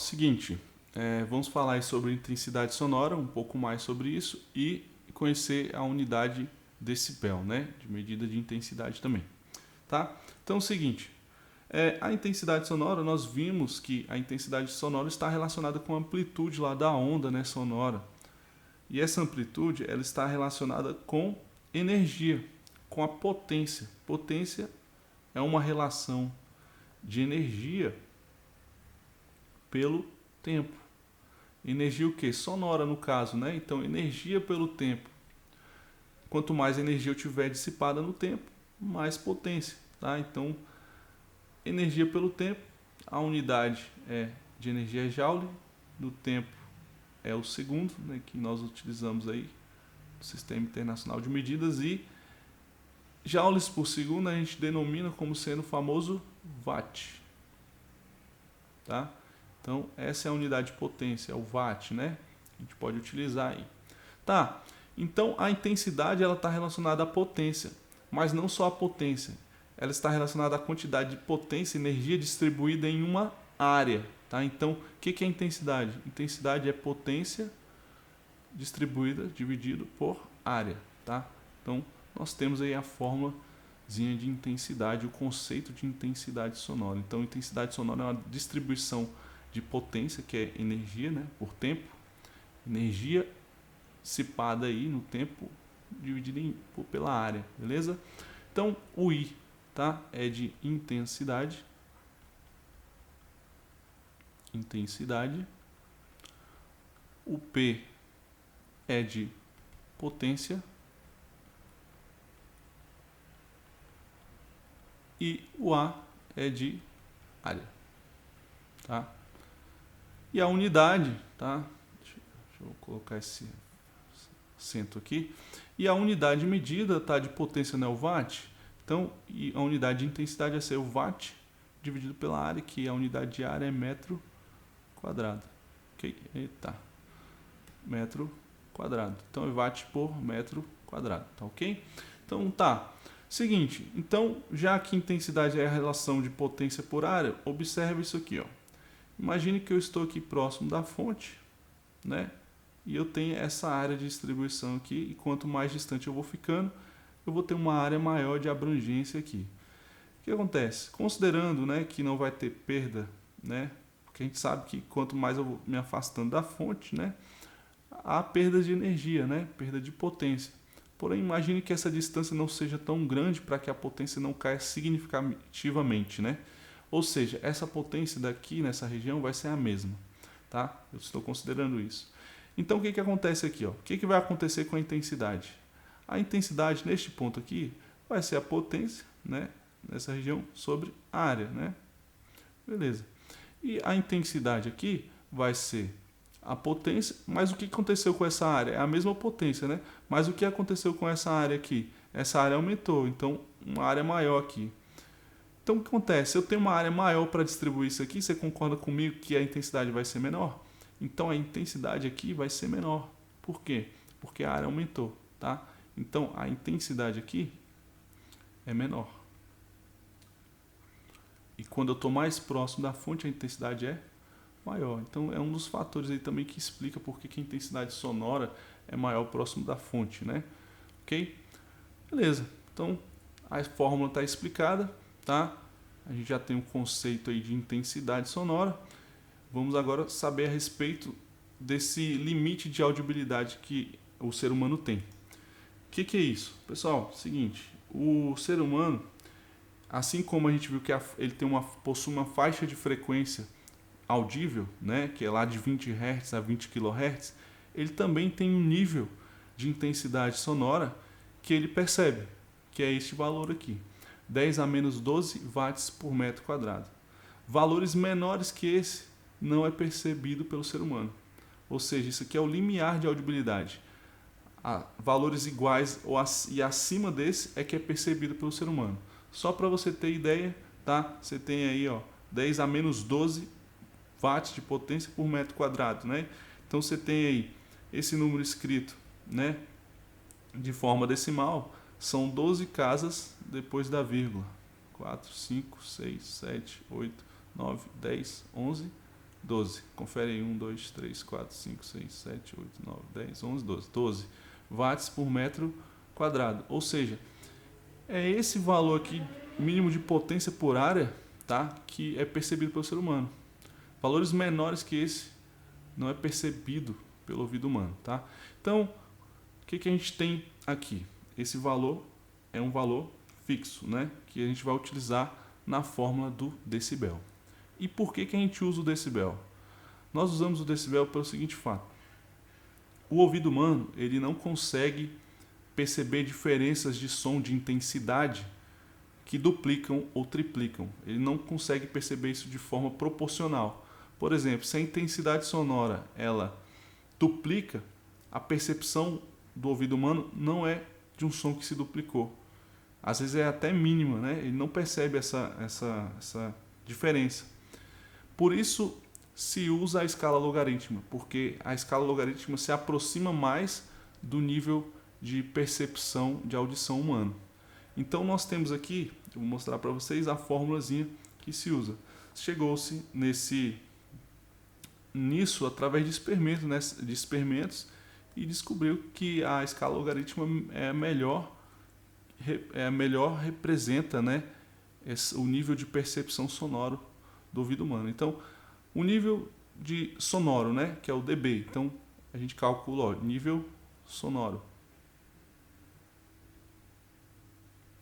seguinte, vamos falar aí sobre intensidade sonora, um pouco mais sobre isso e conhecer a unidade decibel, né? De medida de intensidade também, tá? Então é o seguinte, a intensidade sonora, nós vimos que a intensidade sonora está relacionada com a amplitude lá da onda, né, sonora. E essa amplitude, ela está relacionada com energia, com a potência. Potência é uma relação de energia pelo tempo. Energia o quê? Sonora no caso, né? Então, energia pelo tempo. Quanto mais energia eu tiver dissipada no tempo, mais potência, tá? Então, energia pelo tempo, a unidade de energia é joule, no tempo é o segundo, né, que nós utilizamos aí no Sistema Internacional de Medidas, e joules por segundo a gente denomina como sendo o famoso watt, tá? Então, essa é a unidade de potência, é o watt, né? A gente pode utilizar aí. Tá, então a intensidade ela está relacionada à potência, mas não só à potência. Ela está relacionada à quantidade de potência e energia distribuída em uma área, tá? Então, o que é intensidade? Intensidade é potência distribuída, dividido por área, tá? Então, nós temos aí a formulazinha de intensidade, o conceito de intensidade sonora. Então, intensidade sonora é uma distribuição de potência, que é energia, né, por tempo, energia dissipada aí no tempo, dividida pela área, beleza? Então, o I, tá, é de intensidade, o P é de potência e o A é de área, tá? E a unidade, tá? Deixa eu colocar esse acento aqui. E a unidade medida, tá, de potência, né, o watt. Então, e a unidade de intensidade vai ser o watt dividido pela área, que a unidade de área é metro quadrado. Ok? Eita. Metro quadrado. Então, é watt por metro quadrado, tá ok? Então, tá. Seguinte, então, já que intensidade é a relação de potência por área, observe isso aqui, ó. Imagine que eu estou aqui próximo da fonte, né? E eu tenho essa área de distribuição aqui, e quanto mais distante eu vou ficando, eu vou ter uma área maior de abrangência aqui. O que acontece? Considerando, né, que não vai ter perda, né? Porque a gente sabe que quanto mais eu vou me afastando da fonte, né, há perda de energia, né? Perda de potência. Porém, imagine que essa distância não seja tão grande para que a potência não caia significativamente, né? Ou seja, essa potência daqui nessa região vai ser a mesma, tá? Eu estou considerando isso. Então, o que acontece aqui, ó? O que vai acontecer com a intensidade? A intensidade neste ponto aqui vai ser a potência, né, nessa região sobre a área, né? Beleza. E a intensidade aqui vai ser a potência, mas o que aconteceu com essa área? É a mesma potência, né? Mas o que aconteceu com essa área aqui? Essa área aumentou, então uma área maior aqui. Então o que acontece? Eu tenho uma área maior para distribuir isso aqui, você concorda comigo que a intensidade vai ser menor? Então a intensidade aqui vai ser menor. Por quê? Porque a área aumentou, tá? Então a intensidade aqui é menor. E quando eu estou mais próximo da fonte, a intensidade é maior. Então é um dos fatores aí também que explica por que a intensidade sonora é maior próximo da fonte, né? Ok? Beleza. Então a fórmula está explicada, tá? A gente já tem um conceito aí de intensidade sonora. Vamos agora saber a respeito desse limite de audibilidade que o ser humano tem. O que é isso? Pessoal, seguinte, o ser humano, assim como a gente viu que ele possui uma faixa de frequência audível, né, que é lá de 20 Hz a 20 kHz, ele também tem um nível de intensidade sonora que ele percebe, que é este valor aqui, 10 a menos 12 watts por metro quadrado. Valores menores que esse não é percebido pelo ser humano. Ou seja, isso aqui é o limiar de audibilidade. Valores iguais e acima desse é que é percebido pelo ser humano. Só para você ter ideia, tá? Você tem aí, ó, 10 a menos 12 watts de potência por metro quadrado, né? Então você tem aí esse número escrito, né, de forma decimal, são 12 casas depois da vírgula. 4, 5, 6, 7, 8, 9, 10, 11, 12. Confere aí. 1, 2, 3, 4, 5, 6, 7, 8, 9, 10, 11, 12. 12 watts por metro quadrado. Ou seja, é esse valor aqui, mínimo de potência por área, tá? Que é percebido pelo ser humano. Valores menores que esse não é percebido pelo ouvido humano, tá? Então, o que a gente tem aqui? Esse valor é um valor fixo, né? Que a gente vai utilizar na fórmula do decibel. E por que a gente usa o decibel? Nós usamos o decibel pelo seguinte fato. O ouvido humano, ele não consegue perceber diferenças de som de intensidade que duplicam ou triplicam. Ele não consegue perceber isso de forma proporcional. Por exemplo, se a intensidade sonora ela duplica, a percepção do ouvido humano não é de um som que se duplicou. Às vezes é até mínima, né? Ele não percebe essa diferença. Por isso se usa a escala logarítmica, porque a escala logarítmica se aproxima mais do nível de percepção de audição humana. Então nós temos aqui, eu vou mostrar para vocês a fórmulazinha que se usa. Chegou-se nisso através de experimentos, e descobriu que a escala logarítmica é a melhor representa, né, o nível de percepção sonoro do ouvido humano. Então, o nível de sonoro, né, que é o dB. Então, a gente calcula, ó, nível sonoro.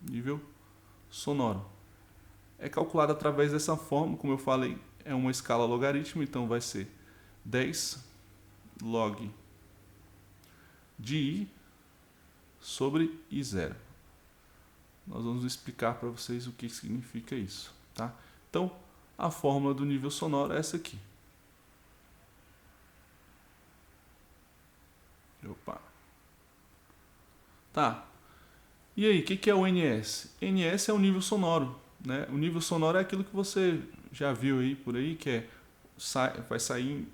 Nível sonoro. É calculado através dessa forma, como eu falei, é uma escala logarítmica, então vai ser 10 log de I sobre I0. Nós vamos explicar para vocês o que significa isso, tá? Então, a fórmula do nível sonoro é essa aqui. Opa. Tá. E aí, o que é o NS? NS é o nível sonoro, né? O nível sonoro é aquilo que você já viu aí por aí, que vai sair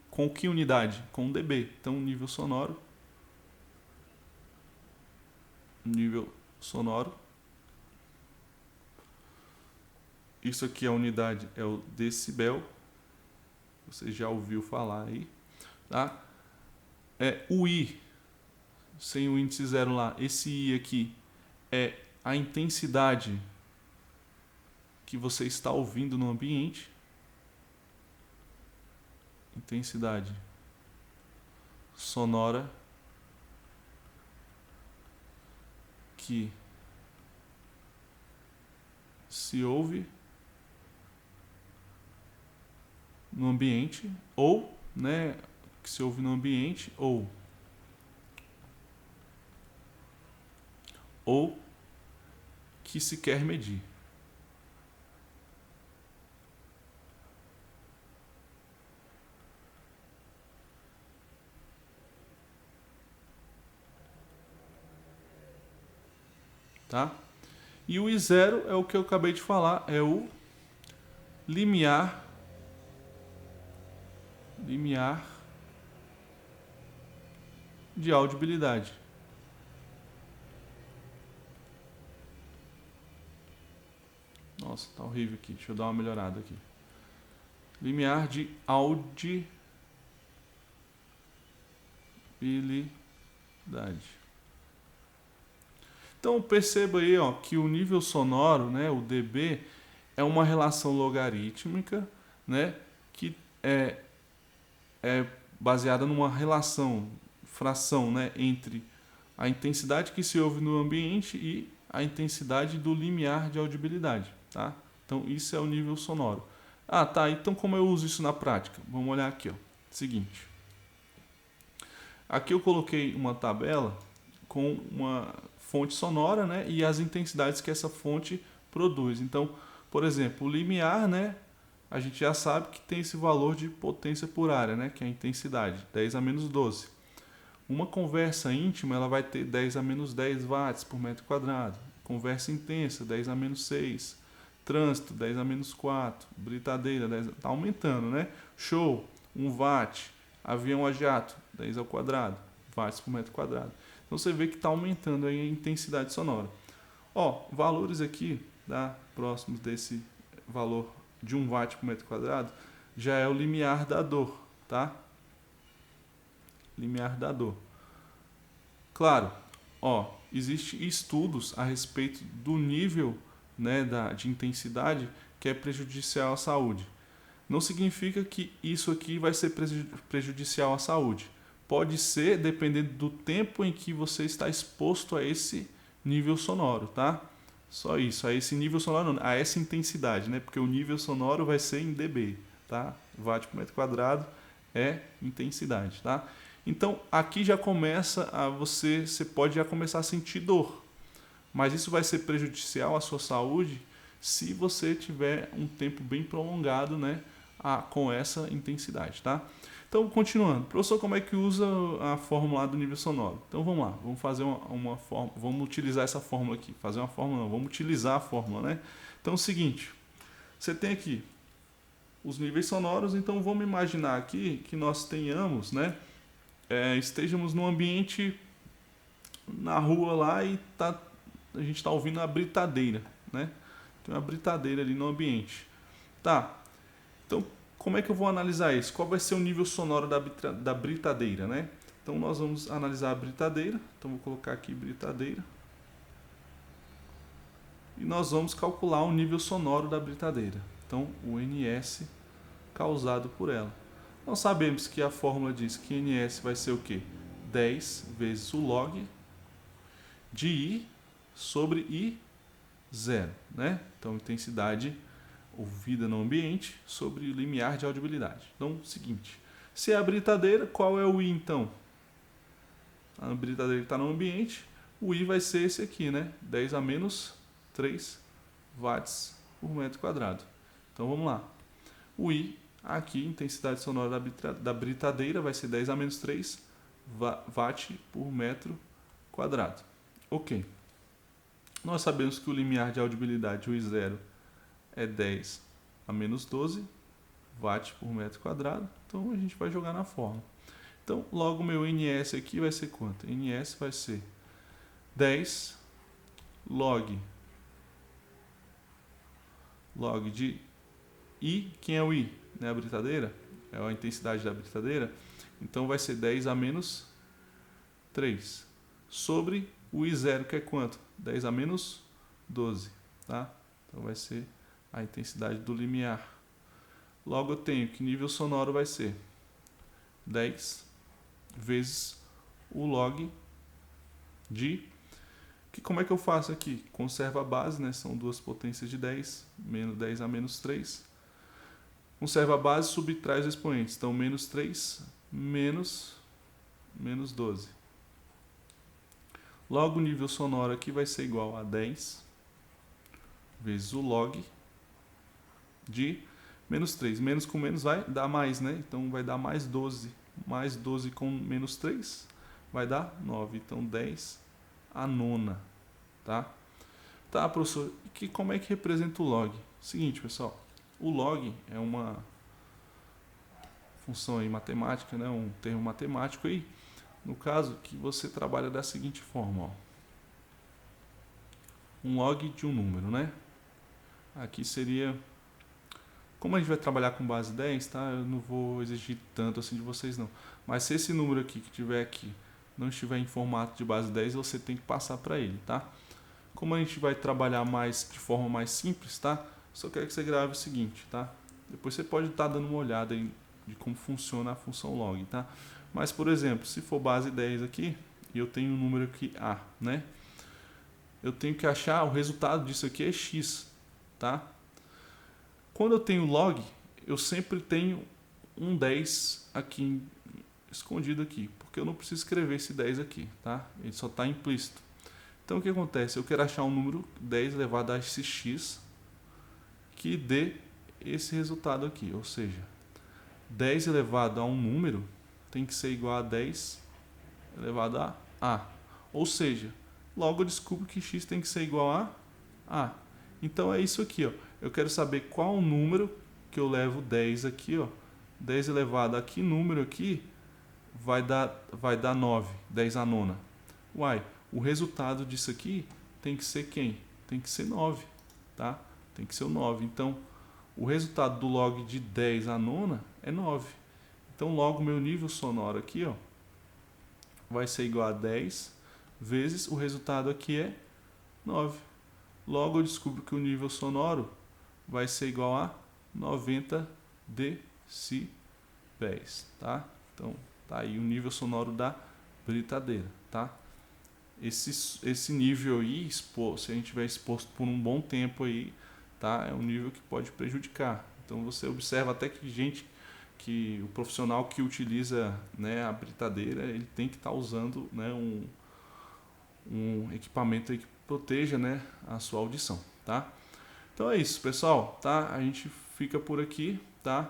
com que unidade? Com dB. Então, nível sonoro. Nível sonoro. Isso aqui a unidade é o decibel. Você já ouviu falar aí, tá? O I, sem o índice zero lá, esse I aqui é a intensidade que você está ouvindo no ambiente. Intensidade sonora que se ouve no ambiente, ou, né, que se ouve no ambiente, ou que se quer medir. Tá? E o I0 é o que eu acabei de falar, é o limiar de audibilidade. Nossa, tá horrível aqui. Deixa eu dar uma melhorada aqui. Limiar de audibilidade. Então perceba aí, ó, que o nível sonoro, né, o dB, é uma relação logarítmica, né, que é baseada numa fração, né, entre a intensidade que se ouve no ambiente e a intensidade do limiar de audibilidade, tá? Então isso é o nível sonoro. Ah, tá. Então como eu uso isso na prática? Vamos olhar aqui, ó. Seguinte. Aqui eu coloquei uma tabela com uma fonte sonora, né, e as intensidades que essa fonte produz. Então, por exemplo, o limiar, né, a gente já sabe que tem esse valor de potência por área, né, que é a intensidade, 10 a menos 12. Uma conversa íntima, ela vai ter 10 a menos 10 watts por metro quadrado. Conversa intensa, 10 a menos 6. Trânsito, 10 a menos 4. Britadeira, 10 tá aumentando, né? Show, 1 watt. Avião a jato, 10 ao quadrado, watts por metro quadrado. Então você vê que está aumentando aí a intensidade sonora. Ó, valores aqui, tá, próximos desse valor de 1 watt por metro quadrado, já é o limiar da dor, tá? Limiar da dor. Claro, ó, existem estudos a respeito do nível, né, de intensidade que é prejudicial à saúde. Não significa que isso aqui vai ser prejudicial à saúde. Pode ser, dependendo do tempo em que você está exposto a esse nível sonoro, tá? Só isso, a esse nível sonoro, não, a essa intensidade, né? Porque o nível sonoro vai ser em dB, tá? Watt por metro quadrado é intensidade, tá? Então, aqui já começa a você pode já começar a sentir dor. Mas isso vai ser prejudicial à sua saúde se você tiver um tempo bem prolongado, né, com essa intensidade, tá? Então, continuando. Professor, como é que usa a fórmula do nível sonoro? Então, vamos lá. Vamos fazer uma fórmula. Vamos utilizar essa fórmula aqui. Fazer uma fórmula não. Vamos utilizar a fórmula, né? Então, é o seguinte. Você tem aqui os níveis sonoros. Então, vamos imaginar aqui que nós tenhamos, né? Estejamos num ambiente na rua lá e a gente está ouvindo a britadeira, né? Tem uma britadeira ali no ambiente. Tá. Então, como é que eu vou analisar isso? Qual vai ser o nível sonoro da britadeira, né? Então, nós vamos analisar a britadeira. Então, vou colocar aqui britadeira. E nós vamos calcular o nível sonoro da britadeira. Então, o NS causado por ela. Nós sabemos que a fórmula diz que NS vai ser o quê? 10 vezes o log de I sobre I0, né? Então, intensidade ouvida no ambiente sobre o limiar de audibilidade. Então, seguinte, se é a britadeira, qual é o I então? A britadeira que está no ambiente, o I vai ser esse aqui, né? 10 a menos 3 watts por metro quadrado. Então, vamos lá. O I, aqui, intensidade sonora da britadeira vai ser 10 a menos 3 watt por metro quadrado. Ok. Nós sabemos que o limiar de audibilidade, o I0, é 10 a menos 12 watt por metro quadrado. Então, a gente vai jogar na fórmula. Então, logo meu NS aqui vai ser quanto? NS vai ser 10 log de I. Quem é o I? Né, a britadeira? É a intensidade da britadeira. Então, vai ser 10 a menos 3 sobre o I0, que é quanto? 10 a menos 12. Tá? Então, vai ser a intensidade do limiar. Logo eu tenho que nível sonoro vai ser 10 vezes o log de... Como é que eu faço aqui? Conserva a base, né? São duas potências de 10, menos 10 a menos 3. Conserva a base, subtrai os expoentes. Então, menos 3, menos 12. Logo o nível sonoro aqui vai ser igual a 10 vezes o log de menos 3. Menos com menos vai dar mais, né? Então, vai dar mais 12. Mais 12 com menos 3 vai dar 9. Então, 10 a nona. Tá? Tá, professor. Como é que representa o log? Seguinte, pessoal. O log é uma função aí matemática, né? Um termo matemático aí. No caso, que você trabalha da seguinte forma. Ó. Um log de um número, né? Aqui seria... Como a gente vai trabalhar com base 10, tá? Eu não vou exigir tanto assim de vocês, não. Mas se esse número aqui que tiver aqui não estiver em formato de base 10, você tem que passar para ele, tá? Como a gente vai trabalhar de forma mais simples, tá? Só quero que você grave o seguinte, tá? Depois você pode estar dando uma olhada aí de como funciona a função log, tá? Mas, por exemplo, se for base 10 aqui, e eu tenho um número aqui A, né? Eu tenho que achar, o resultado disso aqui é X, tá? Quando eu tenho log, eu sempre tenho um 10 aqui, escondido aqui, porque eu não preciso escrever esse 10 aqui, tá? Ele só está implícito. Então, o que acontece? Eu quero achar um número 10 elevado a esse X que dê esse resultado aqui, ou seja, 10 elevado a um número tem que ser igual a 10 elevado a A. Ou seja, logo eu descubro que X tem que ser igual a A. Então, é isso aqui, ó. Eu quero saber qual o número que eu levo 10 aqui, ó. 10 elevado a que número aqui vai dar 9, 10 a nona. Uai, o resultado disso aqui tem que ser quem? Tem que ser 9, tá? Tem que ser o 9. Então, o resultado do log de 10 à nona é 9. Então logo meu nível sonoro aqui, ó, vai ser igual a 10 vezes o resultado aqui é 9. Logo eu descubro que o nível sonoro vai ser igual a 90 decibéis, tá? Então tá aí o nível sonoro da britadeira, tá? Esse nível aí, se a gente tiver exposto por um bom tempo aí, tá? É um nível que pode prejudicar. Então você observa até que o profissional que utiliza, né, a britadeira, ele tem que estar usando, né, um equipamento aí que proteja, né, a sua audição, tá? Então é isso, pessoal, tá? A gente fica por aqui, tá?